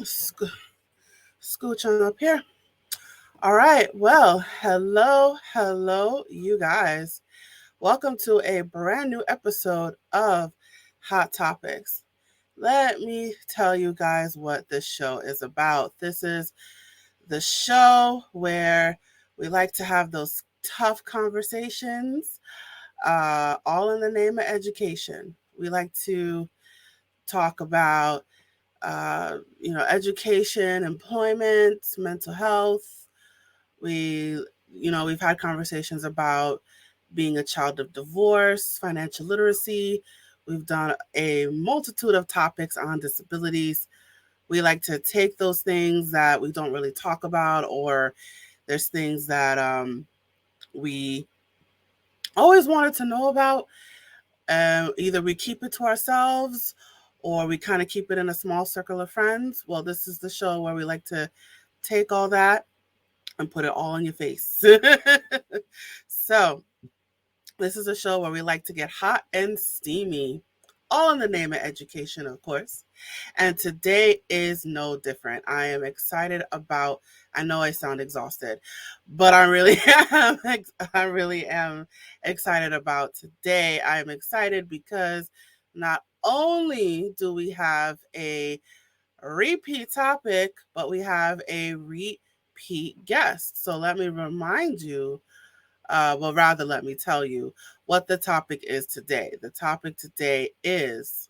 Scooch on up here. All right. Well, hello, you guys. Welcome to a brand new episode of Hot Topics. Let me tell you guys what this show is about. This is the show where we like to have those tough conversations, all in the name of education. We like to talk about education, employment, mental health. We, we've had conversations about being a child of divorce, financial literacy. We've done a multitude of topics on disabilities. We like to take those things that we don't really talk about, or there's things that we always wanted to know about. Either we keep it to ourselves or we kind of keep it in a small circle of friends. Well, this is the show where we like to take all that and put it all in your face. So, this is a show where we like to get hot and steamy, all in the name of education, of course. And today is no different. I am excited about, I know I sound exhausted, but I really am. I really am excited about today. I am excited because not only do we have a repeat topic, but we have a repeat guest. So let me remind you, rather, let me tell you what the topic is today. The topic today is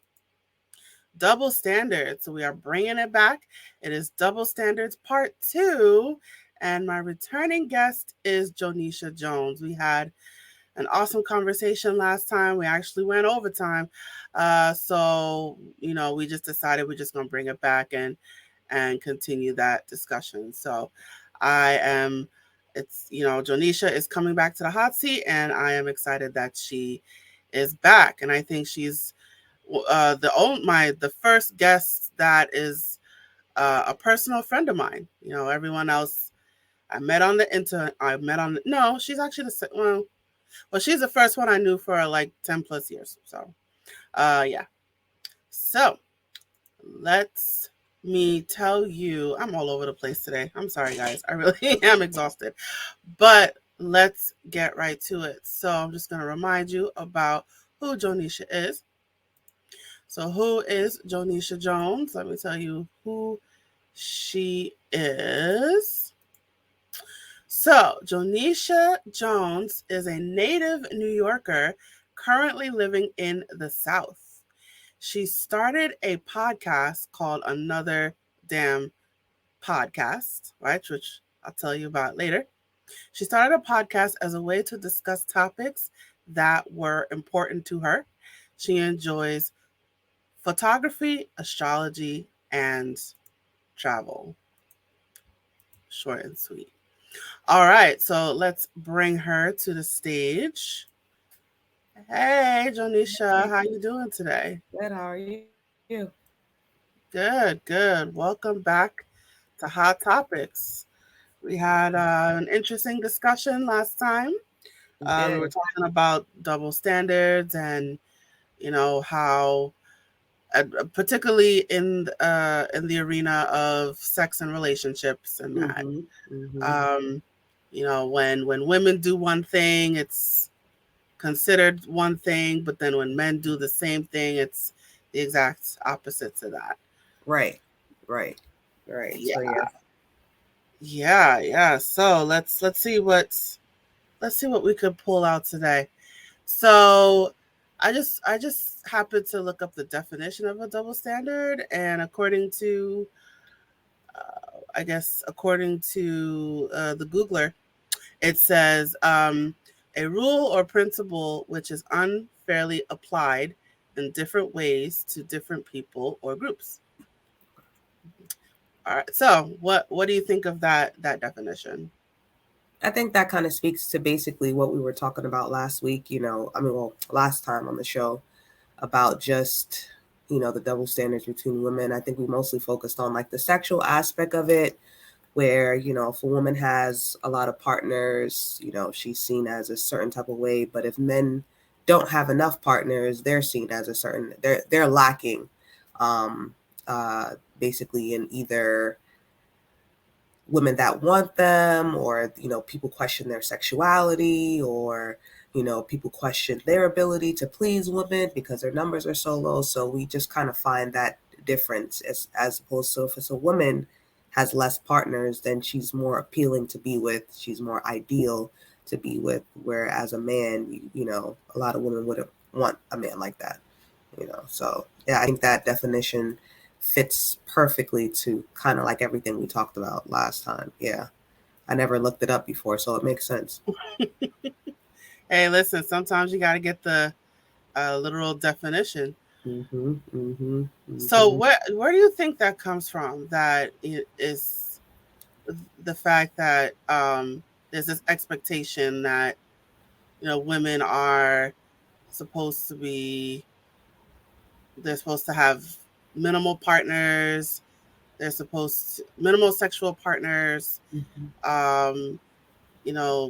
double standards. So we are bringing it back. It is double standards part 2. And my returning guest is Jonisha Jones. We had an awesome conversation last time. We actually went overtime. We just decided we're just going to bring it back and continue that discussion. So Jonisha is coming back to the hot seat, and I am excited that she is back. And I think she's the first guest that is a personal friend of mine. Everyone else I met on the internet. No, she's actually she's the first one I knew for like 10 plus years. So, yeah. So let's me tell you, I'm all over the place today. I'm sorry, guys. I really am exhausted. But let's get right to it. So I'm just going to remind you about who Jonisha is. So who is Jonisha Jones? Let me tell you who she is. So Jonisha Jones is a native New Yorker currently living in the South. She started a podcast called Another Damn Podcast, right? Which I'll tell you about later. She started a podcast as a way to discuss topics that were important to her. She enjoys photography, astrology, and travel. Short and sweet. All right, so let's bring her to the stage. Hey, Jonisha, how you doing today? Good. How are you? Good, good. Welcome back to Hot Topics. We had an interesting discussion last time. We We were did. talking about double standards and how, particularly in the arena of sex and relationships and that. Mm-hmm. Mm-hmm. Um, when women do one thing, it's considered one thing, but then when men do the same thing, it's the exact opposite to that. Right. Right. Right. Yeah, So yeah. yeah. So let's see what we could pull out today. So I just happened to look up the definition of a double standard, and according to the Googler, it says a rule or principle which is unfairly applied in different ways to different people or groups. All right. So what do you think of that definition? I think that kind of speaks to basically what we were talking about last week. Last time on the show about just the double standards between women. I think we mostly focused on like the sexual aspect of it, where if a woman has a lot of partners, she's seen as a certain type of way. But if men don't have enough partners, they're seen as a certain they're lacking. basically in either women that want them, or people question their sexuality, or people question their ability to please women because their numbers are so low. So we just kind of find that difference, as opposed to if it's a woman has less partners, then she's more appealing to be with, she's more ideal to be with, whereas a man, a lot of women wouldn't want a man like that. So yeah, I think that definition fits perfectly to kind of like everything we talked about last time. Yeah, I never looked it up before, so it makes sense. Hey, listen, sometimes you got to get the literal definition. Mhm, mhm, So mhm, where do you think that comes from? That it is the fact that there's this expectation that women are supposed to be they're supposed to have minimal partners. They're supposed to, minimal sexual partners. mhm, Um,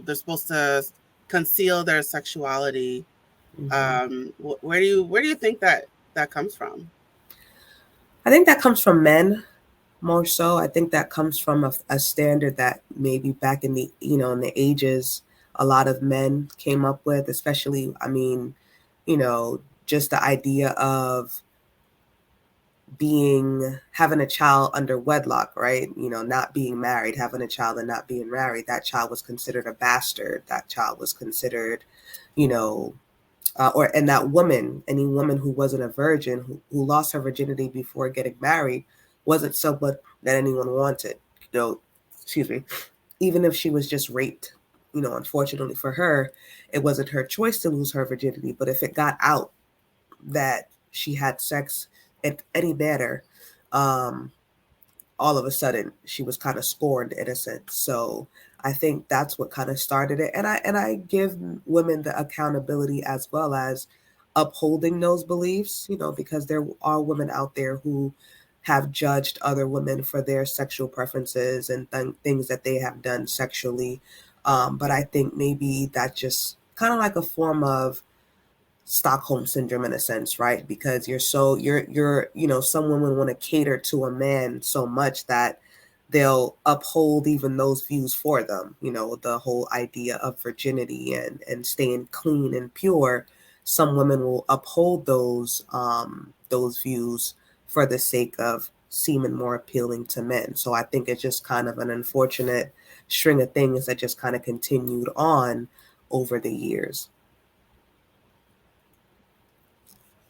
they're supposed to conceal their sexuality. mhm. Where do you think that comes from? I think that comes from men more so. I think that comes from a standard that maybe back in the in the ages a lot of men came up with, especially, I mean, you know, just the idea of being having a child under wedlock, right? Not being married, having a child and not being married. That child was considered a bastard. That child was considered, you know, or and that woman, any woman who wasn't a virgin, who lost her virginity before getting married, wasn't someone that anyone wanted. You know, excuse me. Even if she was just raped, unfortunately for her, it wasn't her choice to lose her virginity. But if it got out that she had sex in any manner, um, all of a sudden she was kind of scorned in a sense. So I think that's what kind of started it. And I give women the accountability as well as upholding those beliefs, because there are women out there who have judged other women for their sexual preferences and things that they have done sexually. But I think maybe that just kind of like a form of Stockholm syndrome in a sense, right? Because you're some women want to cater to a man so much that they'll uphold even those views for them. The whole idea of virginity and staying clean and pure. Some women will uphold those views for the sake of seeming more appealing to men. So I think it's just kind of an unfortunate string of things that just kind of continued on over the years.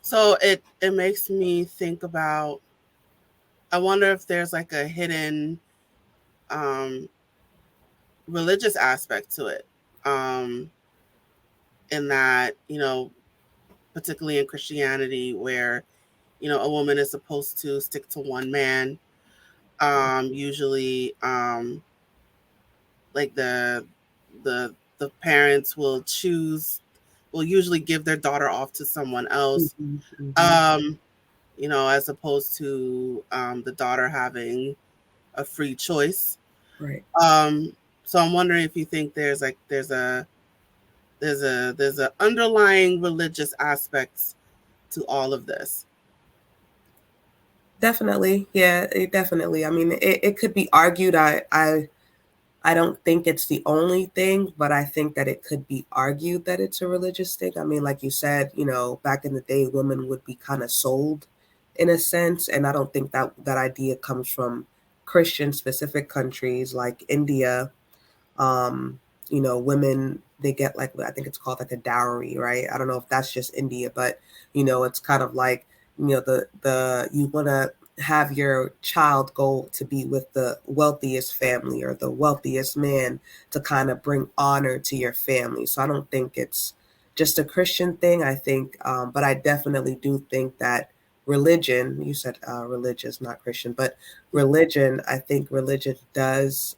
So it makes me think about. I wonder if there's like a hidden um, religious aspect to it. Um, in that particularly in Christianity, where a woman is supposed to stick to one man. Usually, like the parents will usually give their daughter off to someone else. Mhm, mhm. Um, as opposed to the daughter having a free choice. Right. Um, so I'm wondering if you think there's a underlying religious aspects to all of this. Definitely. Yeah, definitely. I mean, it could be argued. I don't think it's the only thing, but I think that it could be argued that it's a religious thing. I mean, like you said, back in the day, women would be kind of sold in a sense. And I don't think that idea comes from Christian specific countries like India. um Women, they get, like, I think it's called like a dowry, right? I don't know if that's just India, but it's kind of like, the you want to have your child go to be with the wealthiest family or the wealthiest man to kind of bring honor to your family. So I don't think it's just a Christian thing. I think, but I definitely do think that religion, you said religious, not Christian, but religion, I think religion does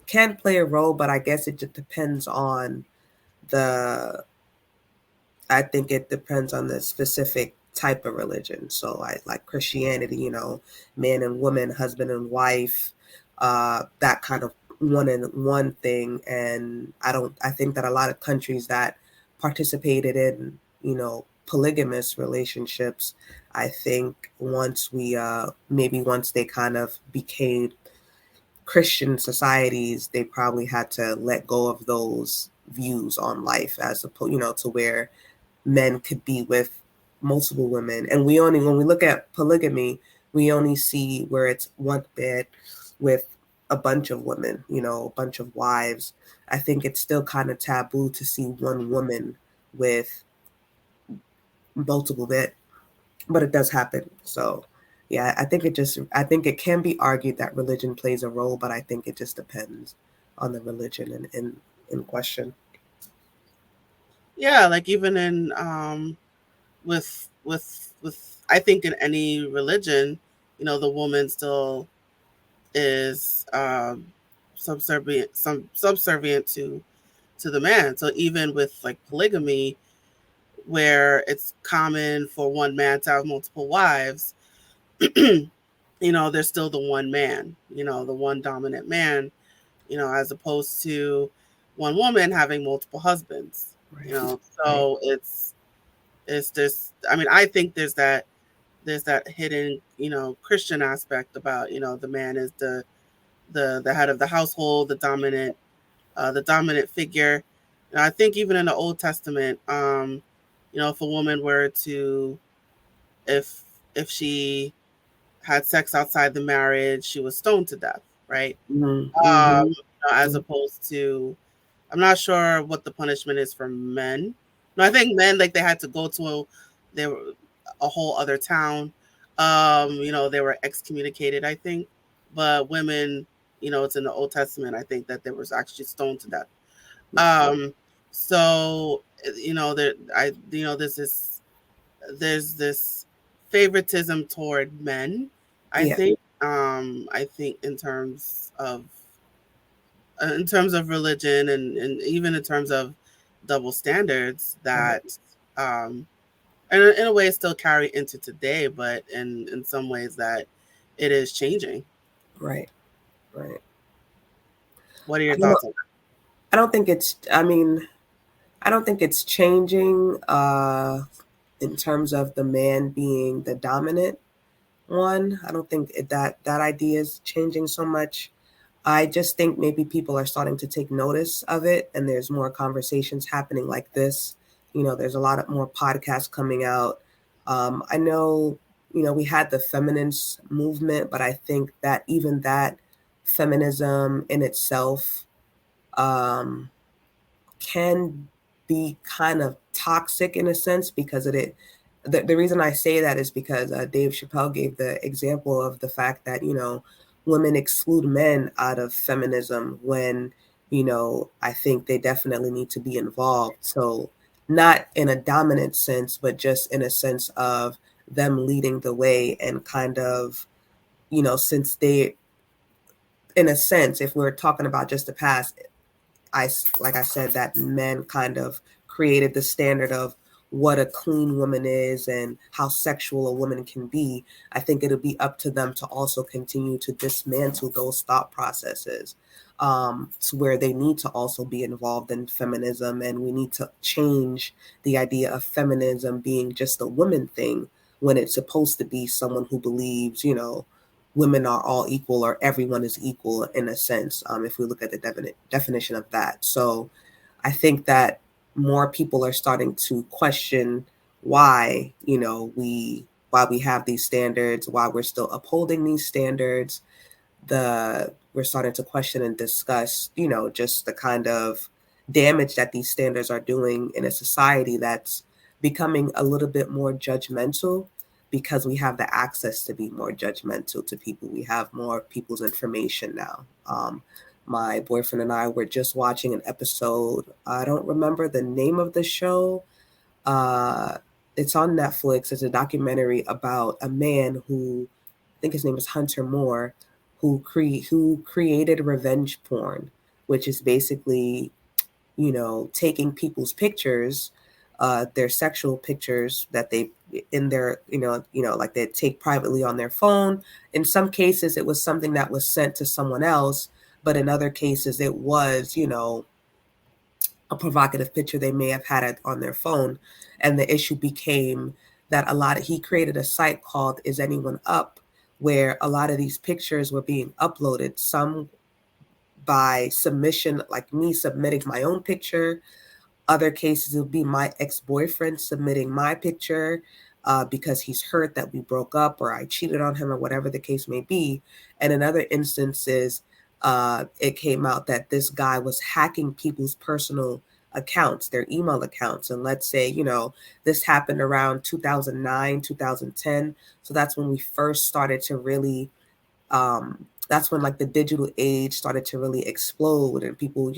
can play a role, but I guess it just depends on the. I think it depends on the specific type of religion. So I like Christianity, man and woman, husband and wife, that kind of one and one thing. And I don't. I think that a lot of countries that participated in, polygamous relationships, I think once we maybe once they kind of became Christian societies, they probably had to let go of those views on life, as opposed, to where men could be with multiple women. And we only, when we look at polygamy, we only see where it's one bed with a bunch of women, a bunch of wives. I think it's still kind of taboo to see one woman with multiple men, but it does happen. So, yeah, I think it can be argued that religion plays a role, but I think it just depends on the religion in question. Yeah, like even in with I think in any religion, the woman still is subservient to the man. So even with like polygamy, where it's common for one man to have multiple wives, there's still the one man, the one dominant man, as opposed to one woman having multiple husbands, Right. Right. so it's this. I mean, I think there's that hidden, Christian aspect about, the man is the head of the household, the dominant figure. And I think even in the Old Testament, if a woman were to, if if she had sex outside the marriage, she was stoned to death, right? Mm-hmm. Um, Mm-hmm. as opposed to, I'm not sure what the punishment is for men. No, I think men, like, they had to go to they were a whole other town. They were excommunicated, I think. But women, it's in the Old Testament. I think that they was actually stoned to death. Um, so there I there's this favoritism toward men. I Yeah. think. I think in terms of religion, and even in terms of double standards Right. that, and in a way still carry into today, but in some ways that it is changing. Right. Right. What are I your don't know. thoughts on I don't think it's. I mean, I don't think it's changing. In terms of the man being the dominant one, I don't think that idea is changing so much. I just think maybe people are starting to take notice of it, and there's more conversations happening like this. There's a lot of more podcasts coming out. I know, we had the feminist movement, but I think that even that feminism in itself um, can be kind of toxic in a sense because the reason I say that is because Dave Chappelle gave the example of the fact that women exclude men out of feminism when I think they definitely need to be involved. So not in a dominant sense, but just in a sense of them leading the way and kind of since they, in a sense, if we're talking about just the past, I like I said, that men kind of created the standard of what a clean woman is and how sexual a woman can be. I think it'll be up to them to also continue to dismantle those thought processes, to where they need to also be involved in feminism, and we need to change the idea of feminism being just a woman thing when it's supposed to be someone who believes, women are all equal or everyone is equal in a sense, if we look at the definition of that. So I think that more people are starting to question why, why we have these standards, why we're still upholding these standards. We're starting to question and discuss, just the kind of damage that these standards are doing in a society that's becoming a little bit more judgmental because we have the access to be more judgmental to people. We have more people's information now. My boyfriend and I were just watching an episode. I don't remember the name of the show. Uh, it's on Netflix. It's a documentary about a man who, I think his name is Hunter Moore, who created revenge porn, which is basically taking people's pictures, their sexual pictures that they in their like they take privately on their phone. In some cases, it was something that was sent to someone else, but in other cases, it was a provocative picture they may have had it on their phone. And the issue became that he created a site called Is Anyone Up, where a lot of these pictures were being uploaded, some by submission, like me submitting my own picture. Other cases, it would be my ex-boyfriend submitting my picture because he's hurt that we broke up or I cheated on him or whatever the case may be. And in other instances, it came out that this guy was hacking people's personal accounts, their email accounts. And let's say, this happened around 2009, 2010. So that's when we first started to really that's when like the digital age started to really explode, and people,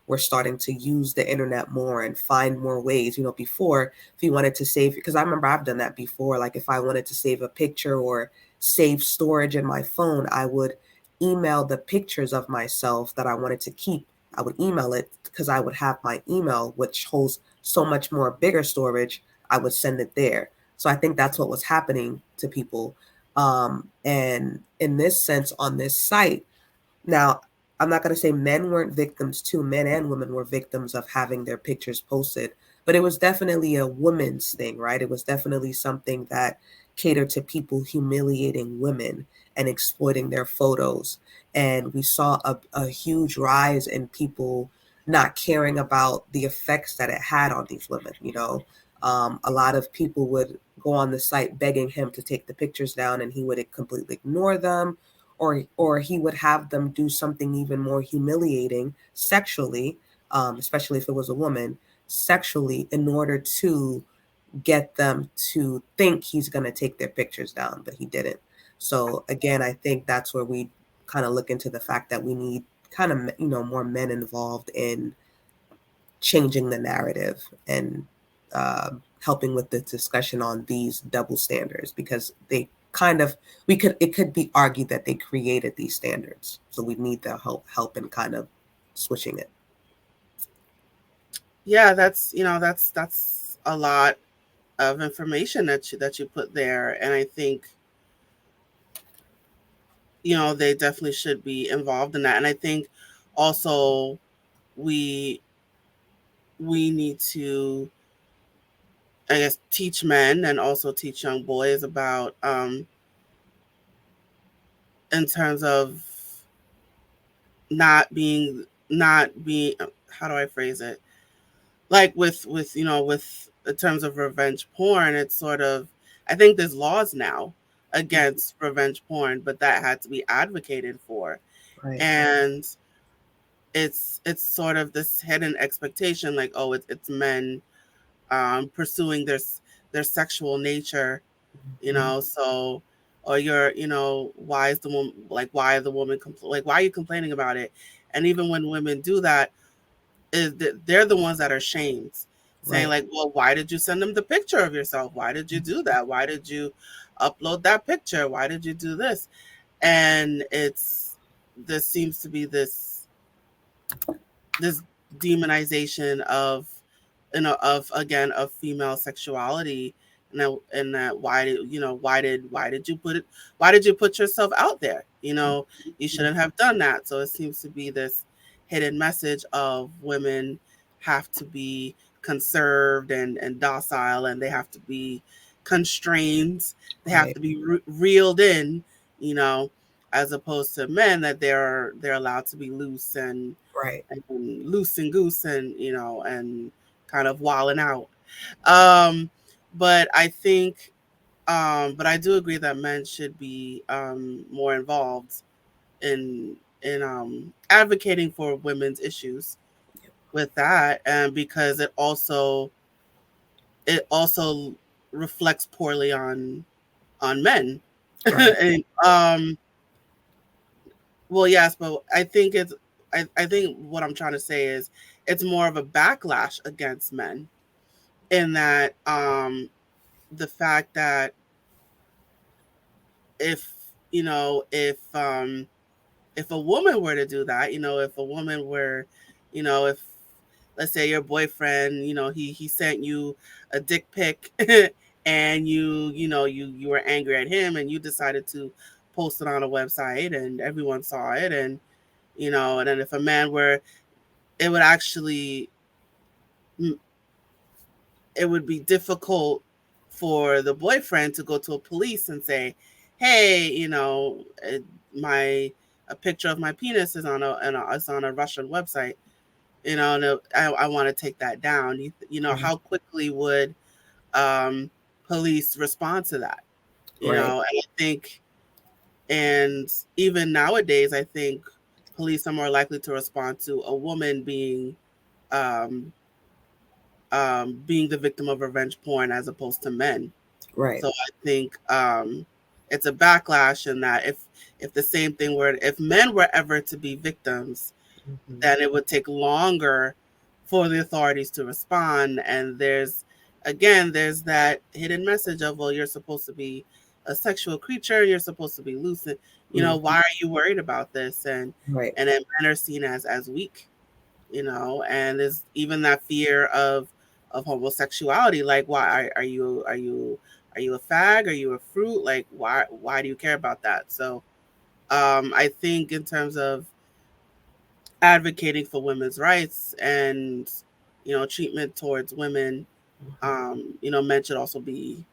were starting to use the internet more and find more ways. Before, if you wanted to save, because I remember I've done that before, like if I wanted to save a picture or save storage in my phone, I would email the pictures of myself that I wanted to keep. I would email it because I would have my email, which holds so much more bigger storage. I would send it there. So I think that's what was happening to people. And in this sense, on this site, now I'm not going to say men weren't victims too. Men and women were victims of having their pictures posted, but it was definitely a woman's thing, right? It was definitely something that catered to people humiliating women and exploiting their photos. And we saw a huge rise in people not caring about the effects that it had on these women. A lot of people would go on the site begging him to take the pictures down, and he would completely ignore them, or he would have them do something even more humiliating sexually, especially if it was a woman, sexually, in order to get them to think he's going to take their pictures down, but he didn't. So again, I think that's where we kind of look into the fact that we need kind of more men involved in changing the narrative and helping with the discussion on these double standards, because they kind of it could be argued that they created these standards, so we need the help in kind of switching it. Yeah, that's a lot of information that you put there, and I think they definitely should be involved in that. And I think also we we need to, I guess, teach men and also teach young boys about in terms of not being how do I phrase it, like with with in terms of revenge porn. It's sort of, I think there's laws now against revenge porn, but that had to be advocated for. Right. And it's sort of this hidden expectation, like, oh, it's men pursuing their sexual nature, Mhm. so, or you're, why is the woman, like, why are the woman like, why are you complaining about it? And even when women do that, they're the ones that are shamed, saying Right. like, well, why did you send them the picture of yourself? Why did you do that? Why did you upload that picture? Why did you do this? And there seems to be this demonization of, of, again, of female sexuality. And that why did you put yourself out there? You shouldn't have done that. So it seems to be this hidden message of women have to be conserved and docile, and they have to be constrained, they have Right. to be reeled in, you know as opposed to men, that they're allowed to be loose Right. and loose and goose, and kind of wilding out. Um, but I think, but I do agree that men should be more involved in advocating for women's issues with that, and because it also reflects poorly on men. Right. And well, yes, but I think what I'm trying to say is it's more of a backlash against men, in that the fact that if if a woman were to do that, if a woman were, if, let's say, your boyfriend, he sent you a dick pic, and you were angry at him, and you decided to post it on a website, and everyone saw it, and then if a man were, it would actually m- it would be difficult for the boyfriend to go to a police and say, "Hey, my a picture of my penis is is on a Russian website. And I want to take that down." Mhm. How quickly would um, police respond to that? Right, And I think, and even nowadays, I think police are more likely to respond to a woman um, being the victim of revenge porn as opposed to men. right. So I think it's a backlash in that if the same thing were if men were ever to be victims, Mhm. then it would take longer for the authorities to respond. And there's that hidden message of, well, you're supposed to be a sexual creature, you're supposed to be lucid. Mhm. Why are you worried about this? Right, And then men are seen as weak, and there's even that fear of homosexuality. Like, why are you a fag? Are you a fruit? Like, why do you care about that? So I think in terms of advocating for women's rights and treatment towards women, men should also be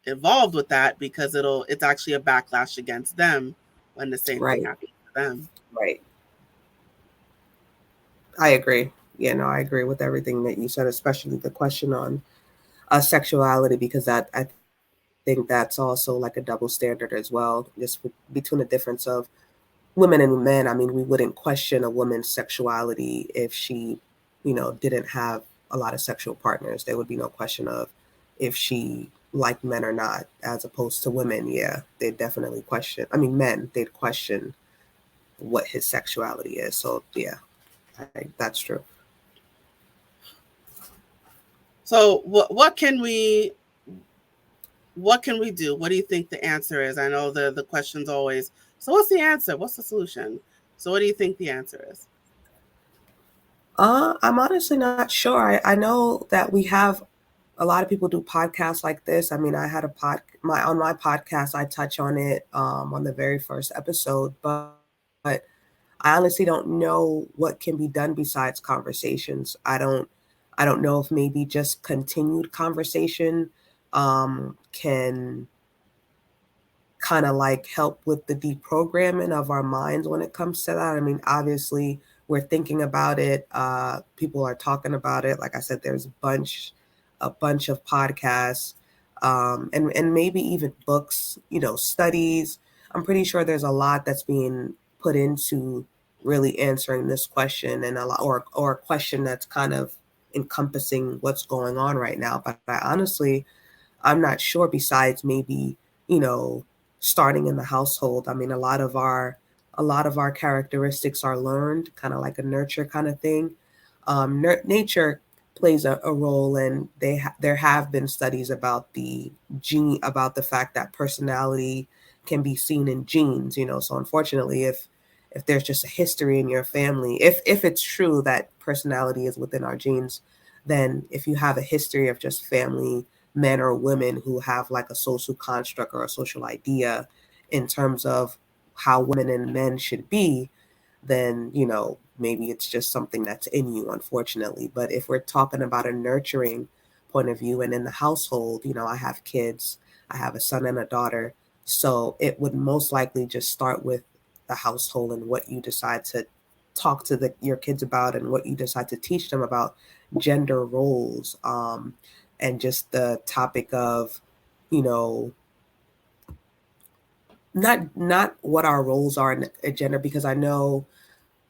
involved with that, because it's actually a backlash against them when the same thing right, happens to them. right. I agree. Yeah, no, I agree with everything that you said, especially the question on sexuality, because that I think that's also like a double standard as well, just between the difference of women and men. I mean, we wouldn't question a woman's sexuality if she, didn't have a lot of sexual partners. There would be no question of if she liked men or not, as opposed to women. Yeah, they'd definitely question. I mean, men, they'd question what his sexuality is. So yeah, that's true. So what can we do? What do you think the answer is? I know the question's always, so what's the answer? What's the solution? So what do you think the answer is? I'm honestly not sure. I know that we have a lot of people do podcasts like this. I mean, I had a my on my podcast, I touch on it on the very first episode, but I honestly don't know what can be done besides conversations. I don't know if maybe just continued conversation can kind of like help with the deprogramming of our minds when it comes to that. I mean, obviously, we're thinking about it. People are talking about it. Like I said, there's a bunch of podcasts, and maybe even books. Studies. I'm pretty sure there's a lot that's being put into really answering this question, and a lot, or a question that's kind of encompassing what's going on right now. But I'm not sure, besides maybe, you know, starting in the household. I mean, a lot of our characteristics are learned, kind of like a nurture kind of thing. Nature plays a role, and there have been studies about about the fact that personality can be seen in genes. So unfortunately, if there's just a history in your family, if it's true that personality is within our genes, then if you have a history of just family men or women who have like a social construct or a social idea in terms of how women and men should be, then maybe it's just something that's in you, unfortunately. But if we're talking about a nurturing point of view, and in the household, I have kids, I have a son and a daughter, so it would most likely just start with the household and what you decide to talk to your kids about, and what you decide to teach them about gender roles, and just the topic of, you know not what our roles are in a gender, because I know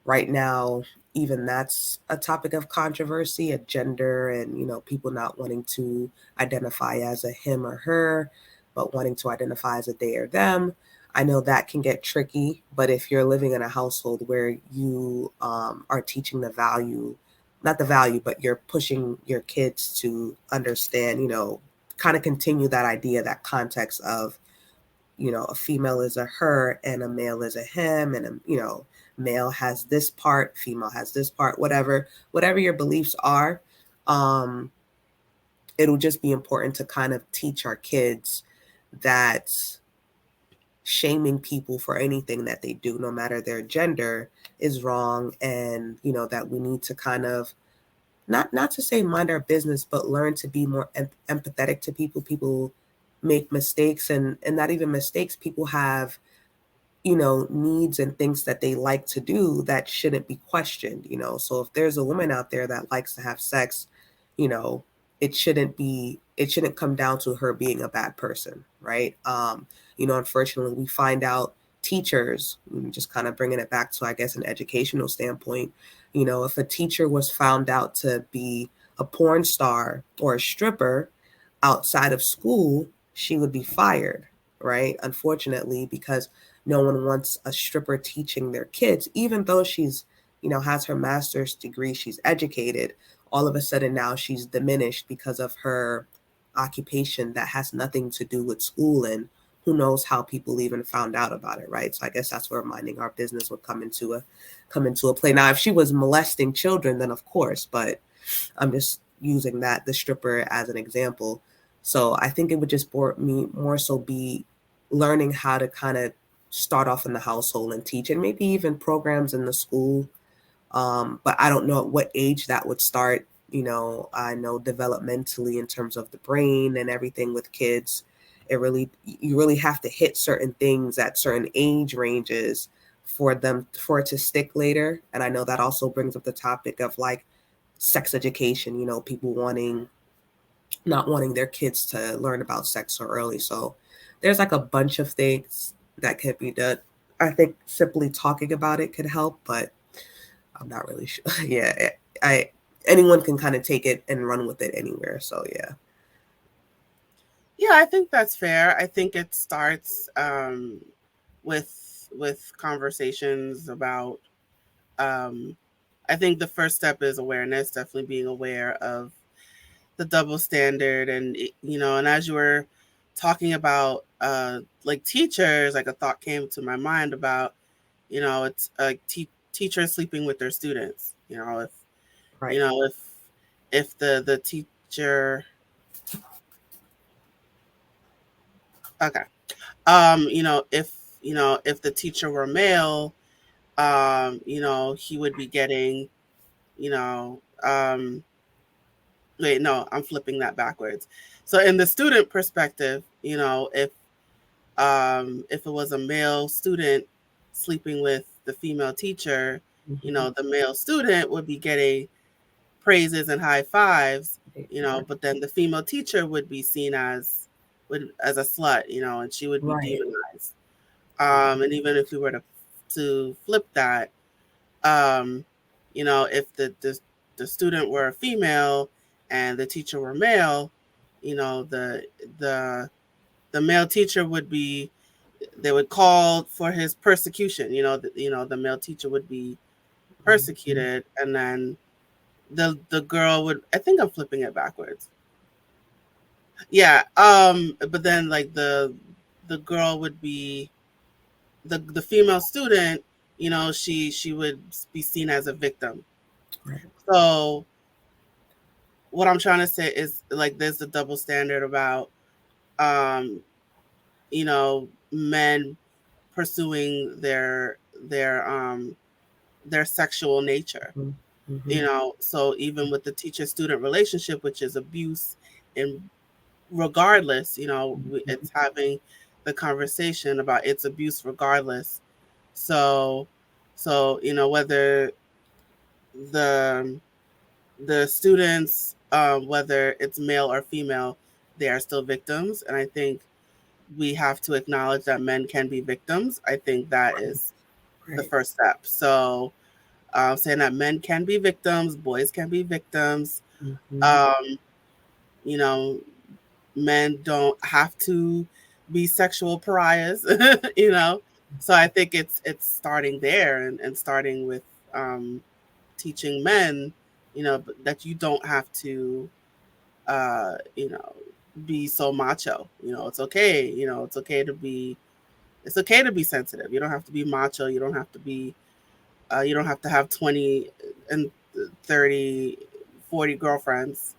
right now even that's a topic of controversy, a gender, and people not wanting to identify as a him or her, but wanting to identify as a they or them. I know that can get tricky, but if you're living in a household where you are teaching the value, not the value, but you're pushing your kids to understand, kind of continue that idea, that context of, a female is a her and a male is a him, and male has this part, female has this part, whatever your beliefs are. um it'll just be important to kind of teach our kids that shaming people for anything that they do, no matter their gender, is wrong, and that we need to kind of not to say mind our business, but learn to be more empathetic to people. People make mistakes, and not even mistakes. People have, needs and things that they like to do that shouldn't be questioned. So if there's a woman out there that likes to have sex, you know, it shouldn't come down to her being a bad person, right? Unfortunately, we find out teachers, just kind of bringing it back to, I guess, an educational standpoint, if a teacher was found out to be a porn star or a stripper outside of school, she would be fired, right? Unfortunately, because no one wants a stripper teaching their kids, even though she's, has her master's degree, she's educated. All of a sudden now she's diminished because of her occupation that has nothing to do with school, and who knows how people even found out about it, right? So I guess that's where minding our business would come into a play. Now, if she was molesting children, then of course, but I'm just using the stripper as an example. So I think it would just more so be learning how to kind of start off in the household and teach, and maybe even programs in the school. But I don't know at what age that would start. I know developmentally in terms of the brain and everything with kids, you really have to hit certain things at certain age ranges for it to stick later. And I know that also brings up the topic of like sex education, people not wanting their kids to learn about sex so early. So there's like a bunch of things that can be done. I think simply talking about it could help, but I'm not really sure. Yeah, I anyone can kind of take it and run with it anywhere. So yeah. Yeah, I think that's fair. I think it starts with conversations about. Um, I think the first step is awareness. Definitely being aware of the double standard, and and as you were talking about like teachers, like a thought came to my mind about it's teachers sleeping with their students. If Right. you know if the teacher, okay, if if the teacher were male, he would be getting, you know wait, no, I'm flipping that backwards. So in the student perspective, if it was a male student sleeping with the female teacher, Mm-hmm. the male student would be getting praises and high fives, Right. but then the female teacher would be seen as a slut, and she would be Right. demonized. And even if we were to flip that, um, if the student were a female and the teacher were male, the the male teacher would be, they would call for his persecution. The male teacher would be Mm-hmm. persecuted, and then the girl would. I think I'm flipping it backwards. Yeah. But then like the girl would be the female student. She would be seen as a victim. Right. So what I'm trying to say is like there's a double standard about um men pursuing their sexual nature. Mm-hmm. Mm-hmm. So even with the teacher student relationship, which is abuse, and regardless, Mm-hmm. it's having the conversation about its abuse regardless. So whether the the students, whether it's male or female, they are still victims. And I think we have to acknowledge that men can be victims. I think that is the Right. first step. So saying that men can be victims, boys can be victims. Mm-hmm. Um, you know, men don't have to be sexual pariahs. you know. So I think it's starting there, and starting with um, teaching men, that you don't have to, uh, you know, be so macho. It's okay to be sensitive. You don't have to be macho. You don't have to have 20 and 30, 40 girlfriends.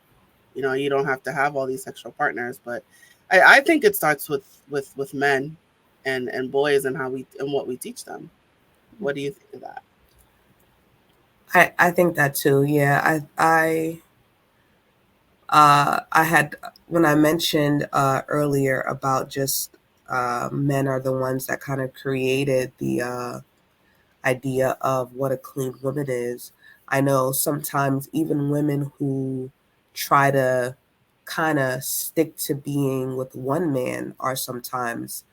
You don't have to have all these sexual partners. But I think it starts with men and boys, and how we and what we teach them. What do you think of that? I think that too. Yeah, I had when I mentioned earlier about just men are the ones that kind of created the idea of what a clean woman is. I know sometimes even women who try to kind of stick to being with one man are sometimes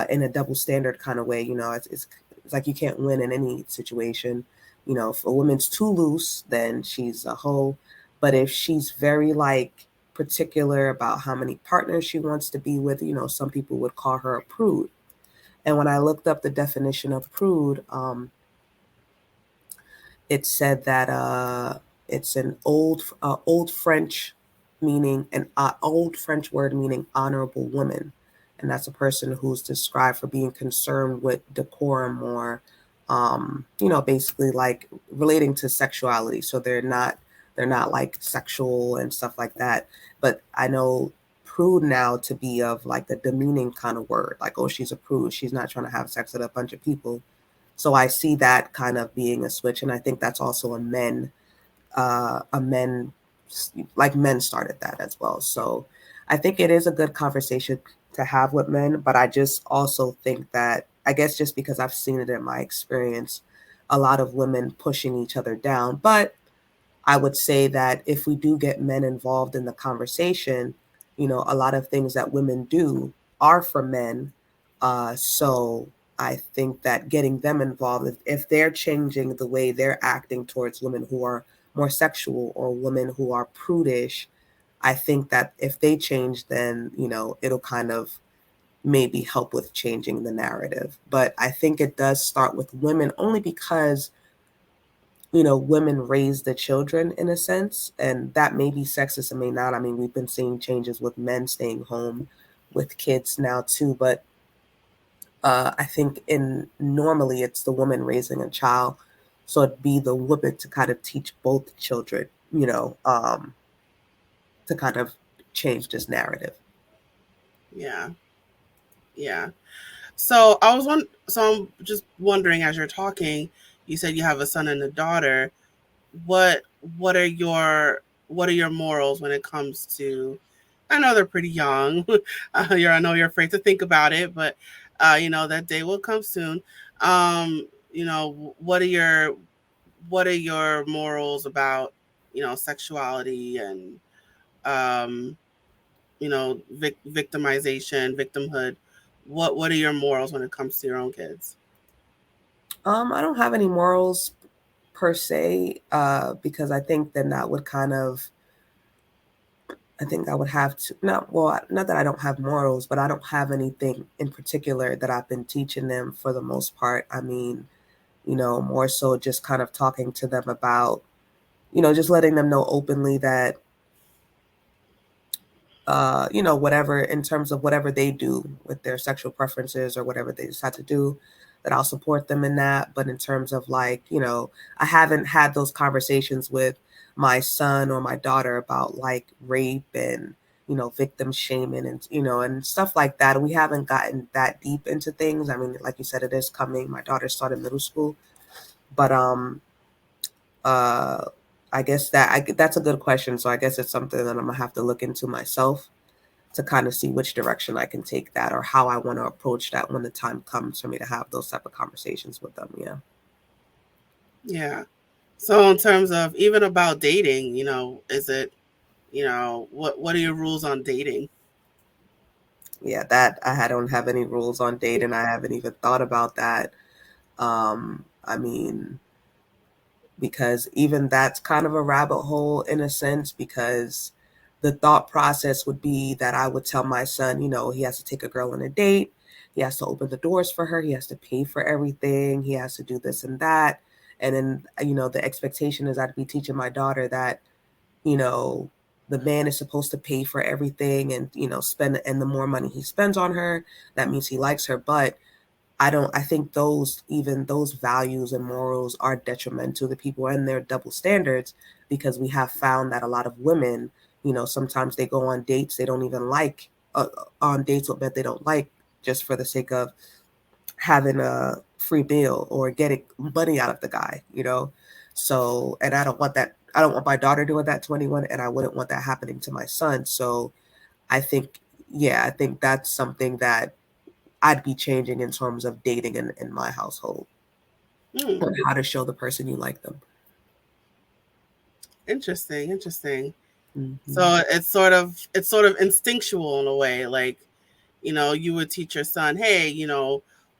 in a double standard kind of way. You know, it's like you can't win in any situation. You know, if a woman's too loose, then she's a hoe. But if she's very like particular about how many partners she wants to be with, you know, some people would call her a prude. And when I looked up the definition of prude, it said that it's an old French meaning an old French word meaning honorable woman, and that's a person who's described for being concerned with decorum or, you know, basically like relating to sexuality. So they're not like sexual and stuff like that. But I know prude now to be of like the demeaning kind of word, like oh she's a prude, she's not trying to have sex with a bunch of people. So I see that kind of being a switch, and I think that's also a men, like men started that as well. So I think it is a good conversation to have with men, but I just also think that I guess just because I've seen it in my experience, a lot of women pushing each other down. But I would say that if we do get men involved in the conversation, you know, a lot of things that women do are for men. So I think that getting them involved, if they're changing the way they're acting towards women who are more sexual or women who are prudish, I think that if they change, then, you know, it'll kind of maybe help with changing the narrative. But I think it does start with women only because you know, women raise the children in a sense, and that may be sexist and may not. I mean, we've been seeing changes with men staying home with kids now too, but I think in normally it's the woman raising a child, so it'd be the woman to kind of teach both children, you know, to kind of change this narrative. Yeah, yeah. So I was one. So I'm just wondering, as you're talking, you said you have a son and a daughter. What what are your what are your morals when it comes to? I know they're pretty young. I know you're afraid to think about it, but you know that day will come soon. You know, what are your morals about sexuality and um, victimization, victimhood? What are your morals when it comes to your own kids? I don't have any morals per se, because I think then that would kind of I think I would have to not well not that I don't have morals, but I don't have anything in particular that I've been teaching them for the most part. I mean, you know, more so just kind of talking to them about, you know, just letting them know openly that you know, whatever in terms of whatever they do with their sexual preferences or whatever they decide to do, that I'll support them in that. But in terms of like, you know, I haven't had those conversations with my son or my daughter about like rape and, you know, victim shaming and, you know, and stuff like that. We haven't gotten that deep into things. I mean, like you said, it is coming. My daughter started middle school, but uh, I guess that's a good question. So I guess it's something that I'm gonna have to look into myself to kind of see which direction I can take that or how I want to approach that when the time comes for me to have those type of conversations with them. Yeah. Yeah. So in terms of even about dating, is it, what are your rules on dating? Yeah, that don't have any rules on dating. I haven't even thought about that. I mean, because even that's kind of a rabbit hole in a sense because the thought process would be that I would tell my son, you know, he has to take a girl on a date, he has to open the doors for her, he has to pay for everything, he has to do this and that. And then, you know, the expectation is I'd be teaching my daughter that, you know, the man is supposed to pay for everything and, you know, spend, and the more money he spends on her, that means he likes her. But I think even those values and morals are detrimental to people and their double standards because we have found that a lot of women, you know, sometimes they go on dates they don't even like, on dates with men they don't like, just for the sake of having a free meal or getting money out of the guy, you know. So, and I don't want that. I don't want my daughter doing that to anyone, and I wouldn't want that happening to my son. So, I think, yeah, I think that's something that I'd be changing in terms of dating in my household, Hmm. or how to show the person you like them. Interesting, interesting. Hmm. So it's sort of instinctual in a way. Like, you would teach your son, hey,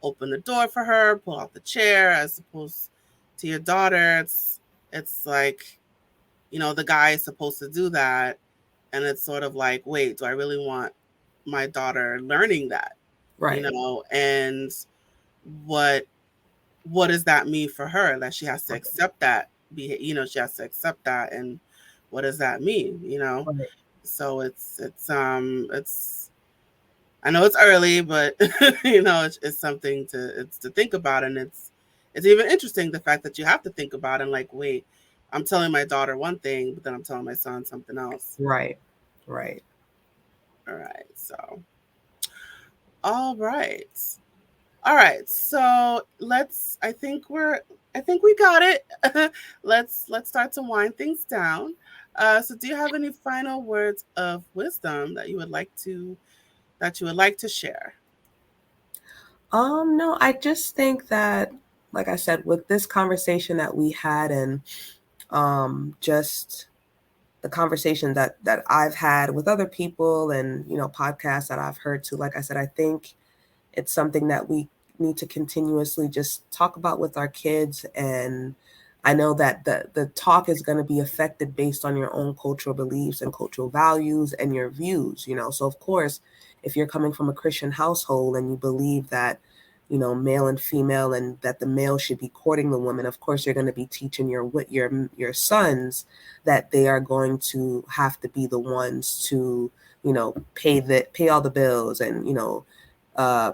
open the door for her, pull out the chair, as opposed to your daughter. It's like, the guy is supposed to do that. And it's sort of like, wait, do I really want my daughter learning that? Right. And what what does that mean for her? That she has to accept that, she has to accept that. And what does that mean? Right. So it's I know it's early, but it's something to think about. And it's even interesting, the fact that you have to think about it, and like, wait, I'm telling my daughter one thing, but then I'm telling my son something else. Right. Right. All right, so all right. All right, so I think we got it. Let's start to wind things down. So do you have any final words of wisdom that you would like to share? No, I just think that, like I said, with this conversation that we had, and just the conversation that I've had with other people, and podcasts that I've heard too, like I said, I think it's something that we need to continuously just talk about with our kids. And I know that the talk is going to be affected based on your own cultural beliefs and cultural values and your views. So of course, if you're coming from a Christian household and you believe that male and female, and that the male should be courting the woman, of course you're going to be teaching your sons that they are going to have to be the ones to pay all the bills, and uh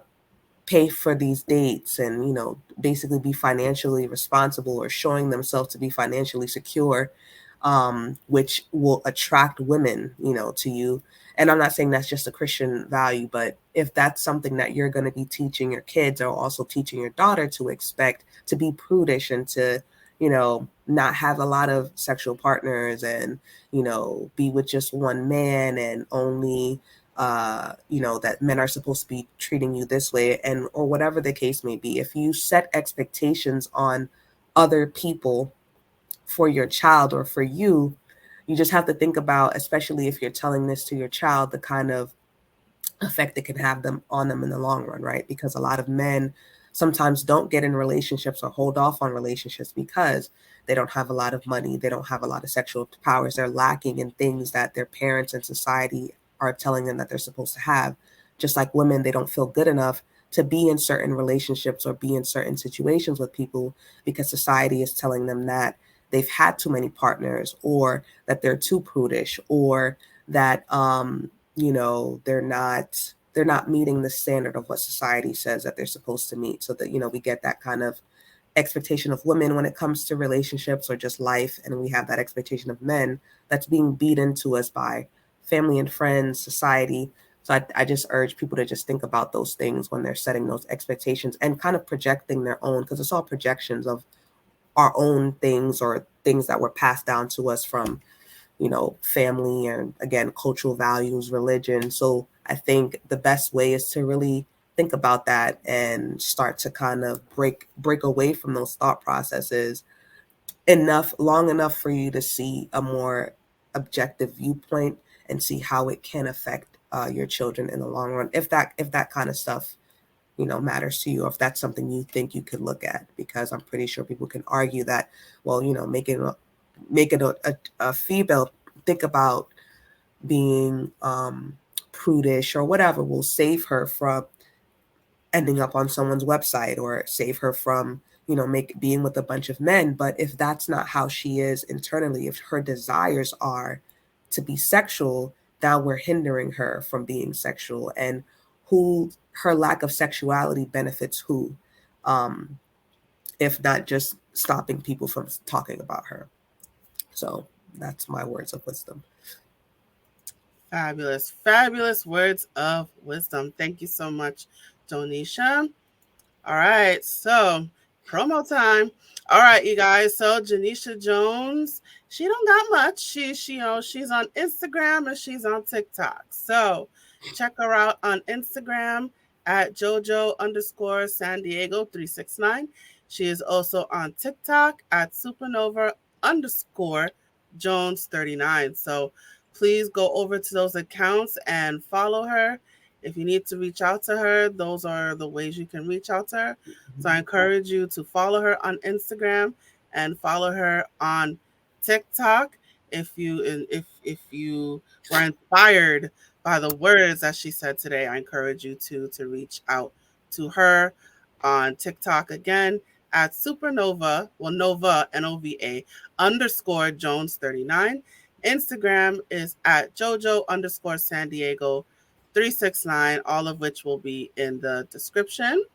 pay for these dates, and basically be financially responsible, or showing themselves to be financially secure, which will attract women to you. And I'm not saying that's just a Christian value, but if that's something that you're going to be teaching your kids, or also teaching your daughter to expect, to be prudish, and to not have a lot of sexual partners, and be with just one man, and only that men are supposed to be treating you this way, and or whatever the case may be. If you set expectations on other people for your child or for you, you just have to think about, especially if you're telling this to your child, the kind of effect it can have them in the long run, right? Because a lot of men sometimes don't get in relationships, or hold off on relationships, because they don't have a lot of money, they don't have a lot of sexual powers, they're lacking in things that their parents and society are telling them that they're supposed to have. Just like women, they don't feel good enough to be in certain relationships or be in certain situations with people, because society is telling them that they've had too many partners, or that they're too prudish, or that they're not meeting the standard of what society says that they're supposed to meet. So that we get that kind of expectation of women when it comes to relationships or just life, and we have that expectation of men that's being beat into us by family and friends, society. So I just urge people to just think about those things when they're setting those expectations, and kind of projecting their own, because it's all projections of our own things, or things that were passed down to us from family, and again, cultural values, religion. So I think the best way is to really think about that, and start to kind of break away from those thought processes long enough for you to see a more objective viewpoint, and see how it can affect your children in the long run, if that kind of stuff matters to you, or if that's something you think you could look at. Because I'm pretty sure people can argue that, well, making a female think about being prudish or whatever will save her from ending up on someone's website, or save her from being with a bunch of men. But if that's not how she is internally, if her desires are to be sexual, now we're hindering her from being sexual. And who her lack of sexuality benefits who, um if not just stopping people from talking about her. So that's my words of wisdom. Fabulous, fabulous words of wisdom. Thank you so much, Donisha. All right, so Promo time. All right, you guys. So Jonisha Jones, she don't got much. She's on Instagram and she's on TikTok. So check her out on Instagram at JoJo underscore San Diego 369. She is also on TikTok at supernova underscore Jones 39. So please go over to those accounts and follow her. If you need to reach out to her, those are the ways you can reach out to her. So I encourage you to follow her on Instagram and follow her on TikTok. If you were inspired by the words that she said today, I encourage you to reach out to her on TikTok again at supernova, well Nova Nova underscore Jones 39. Instagram is at JoJo underscore San Diego 369, all of which will be in the description.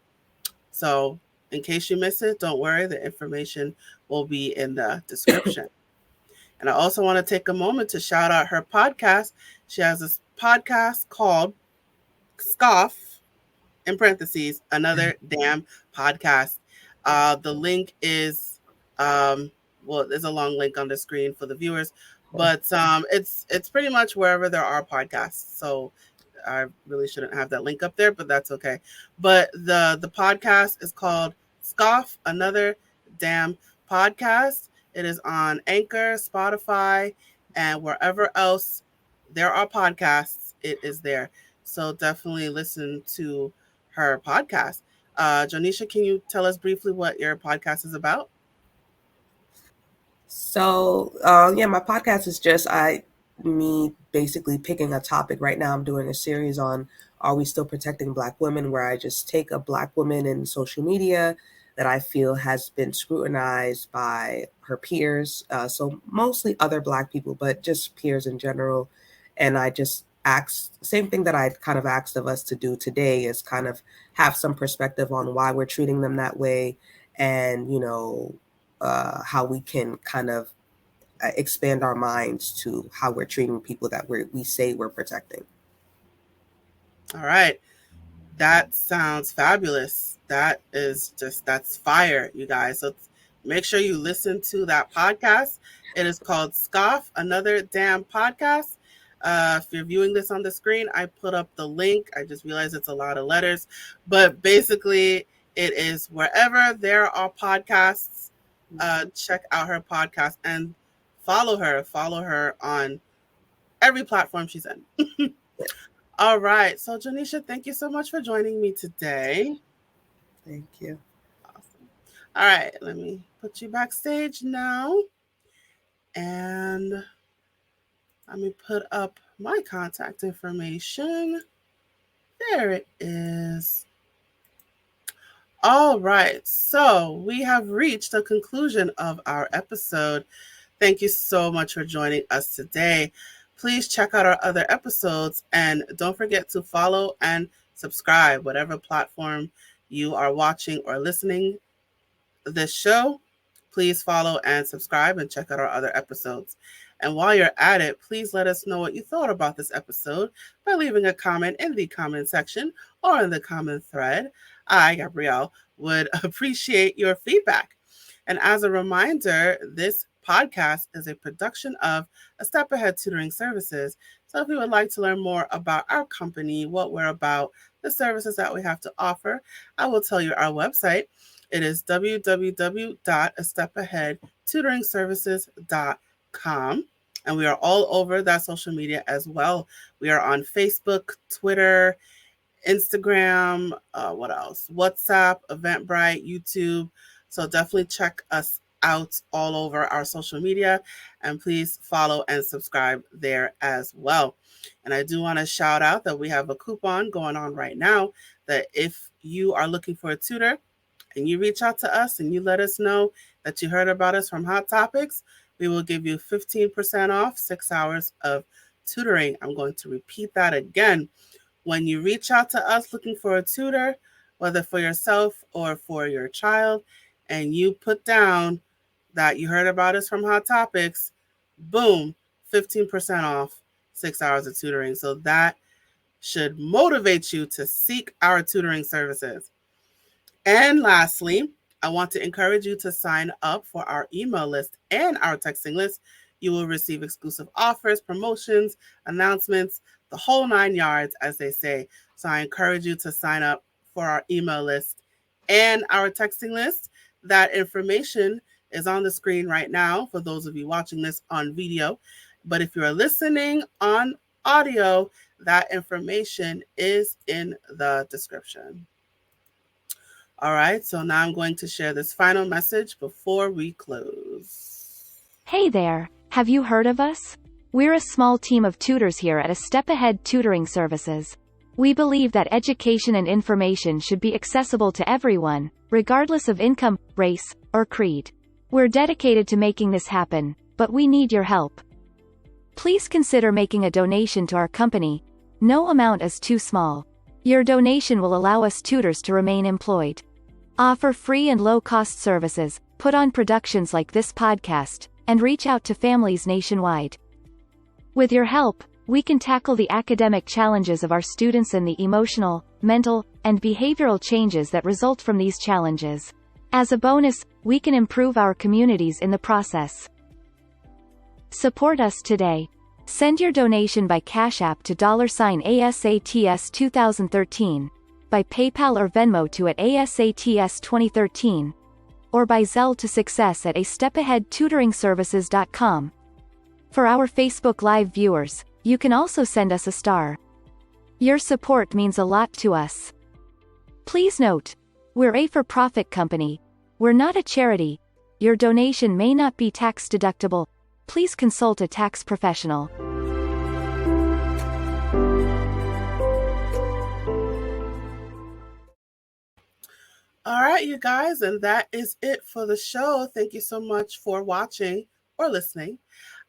So, in case you miss it, don't worry, the information will be in the description. And I also want to take a moment to shout out her podcast. She has this podcast called Scoff, in parentheses, another damn podcast. The link is, um, well, there's a long link on the screen for the viewers, but it's pretty much wherever there are podcasts. So I really shouldn't have that link up there, but that's okay. But the podcast is called Scoff, another damn podcast. It is on Anchor, Spotify, and wherever else there are podcasts, it is there. So definitely listen to her podcast. Jonisha, can you tell us briefly what your podcast is about? So, yeah, my podcast is just me basically picking a topic. Right now, I'm doing a series on "Are we still protecting Black women?" where I just take a Black woman in social media that I feel has been scrutinized by her peers. So mostly other Black people, but just peers in general. And I just ask same thing that I kind of asked of us to do today is kind of have some perspective on why we're treating them that way, and how we can kind of expand our minds to how we're treating people that we say we're protecting. All right. That sounds fabulous. That's fire, you guys. So make sure you listen to that podcast. It is called Scoff, another damn podcast. If you're viewing this on the screen, I put up the link. I just realized it's a lot of letters, but basically, it is wherever there are podcasts. Check out her podcast and follow her. Follow her on every platform she's in. All right. So, Janisha, thank you so much for joining me today. Thank you. Awesome. All right. Let me put you backstage now. And let me put up my contact information. There it is. All right. So, we have reached the conclusion of our episode. Thank you so much for joining us today. Please check out our other episodes and don't forget to follow and subscribe, whatever platform you are watching or listening this show. Please follow and subscribe and check out our other episodes. And while you're at it, please let us know what you thought about this episode by leaving a comment in the comment section or in the comment thread. I, Gabrielle, would appreciate your feedback. And as a reminder, this podcast is a production of A Step Ahead Tutoring Services. So if you would like to learn more about our company, what we're about, the services that we have to offer, I will tell you our website. It is www.astepaheadtutoringservices.com. And we are all over that social media as well. We are on Facebook, Twitter, Instagram, what else? WhatsApp, Eventbrite, YouTube. So definitely check us out all over our social media and please follow and subscribe there as well. And I do want to shout out that we have a coupon going on right now that if you are looking for a tutor and you reach out to us and you let us know that you heard about us from Hot Topics, we will give you 15% off 6 hours of tutoring. I'm going to repeat that again. When you reach out to us looking for a tutor, whether for yourself or for your child, and you put down that you heard about us from Hot Topics, boom, 15% off 6 hours of tutoring. So that should motivate you to seek our tutoring services. And lastly, I want to encourage you to sign up for our email list and our texting list. You will receive exclusive offers, promotions, announcements, the whole 9 yards, as they say. So I encourage you to sign up for our email list and our texting list. That information is on the screen right now for those of you watching this on video. But if you're listening on audio, that information is in the description. All right, so now I'm going to share this final message before we close. Hey there, have you heard of us? We're a small team of tutors here at A Step Ahead Tutoring Services. We believe that education and information should be accessible to everyone, regardless of income, race, or creed. We're dedicated to making this happen, but we need your help. Please consider making a donation to our company. No amount is too small. Your donation will allow us tutors to remain employed. Offer free and low-cost services, put on productions like this podcast, and reach out to families nationwide. With your help, we can tackle the academic challenges of our students and the emotional, mental, and behavioral changes that result from these challenges. As a bonus, we can improve our communities in the process. Support us today. Send your donation by Cash App to $ASATS 2013, by PayPal or Venmo to @ASATS 2013, or by Zelle to success at astepaheadtutoringservices.com. For our Facebook Live viewers, you can also send us a star. Your support means a lot to us. Please note, we're a for-profit company. We're not a charity. Your donation may not be tax deductible. Please consult a tax professional. All right, you guys, and that is it for the show. Thank you so much for watching or listening.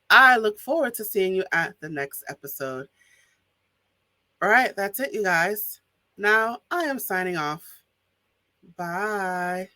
I look forward to seeing you at the next episode. All right, that's it, you guys. Now I am signing off. Bye.